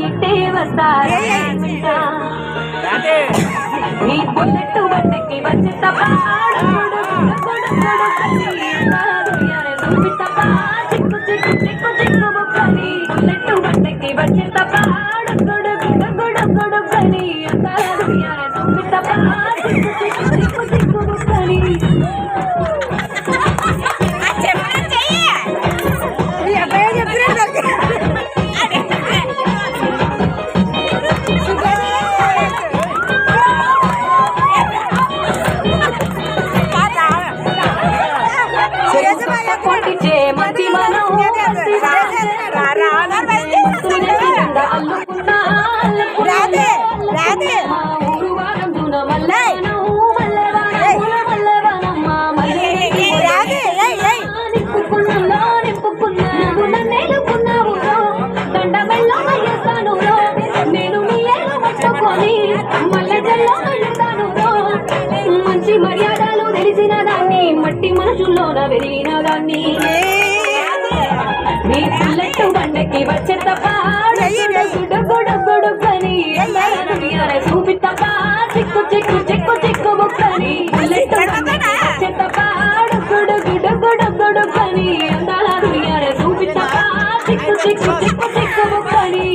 ఇట్టే వస్తారా నీ బుల్లెట్టు బండకి వచ్చి తపాడు చిక్కు చిక్కు చిక్కు చిక్కు బుక్కని బుల్లెట్టు బండకి వచ్చి తపాడు గొడుగని అంటారు చూపి తపా చిక్కు చిక్కు చిక్కు చిక్కు బుక్కని మంచి మర్యాదలు తెలిసిన దాన్ని మట్టి మనసులోన పెరిగిన దాన్ని నీ బుల్లెట్టు బండకి వచ్చే తపాడు గొడుగని చూపి తపా చిక్కు చిక్కు చిక్కు చిక్కు బుక్కని బుల్లెట్టు బండకి వచ్చే తపాడు గొడుగని అందాలు చూపి తపా చిక్కు చిక్కు చిక్కు చిక్కు బుక్కని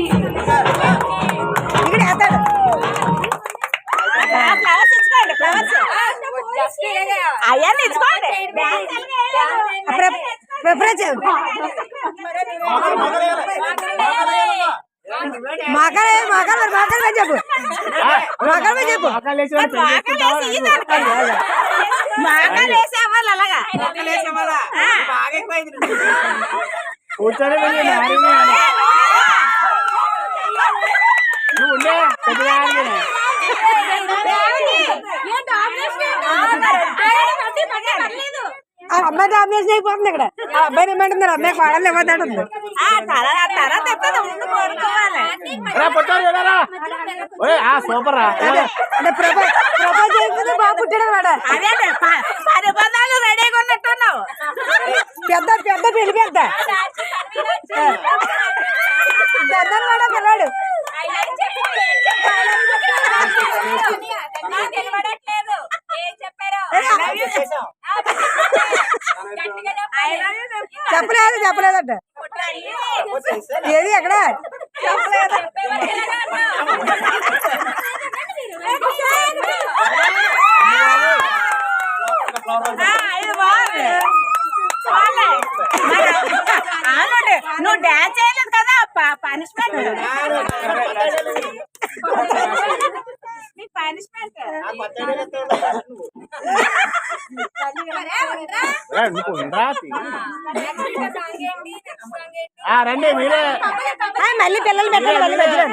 అమ్మాయి డామినేషన్ అయిపోతుంది ఇక్కడ అబ్బాయి ఏమంటున్నారు అమ్మాయి కోడలు ఇవ్వదంటుంది ప్రపోజ్ చేయకపోతే బాగా పుట్టాడు అనమాట రెడీగా ఉన్నట్టున్నావు పెద్ద పెద్ద పెళ్లి పెద్ద పెద్దవాడు పిల్లాడు చెప్పలేదంట ఏది ఎక్కడ నువ్వు డాన్స్ చేయలేదు కదా పనిష్మెంట్ రండి మీరే మళ్ళీ పిల్లలు పెట్టాలి మళ్ళీ మధ్యలో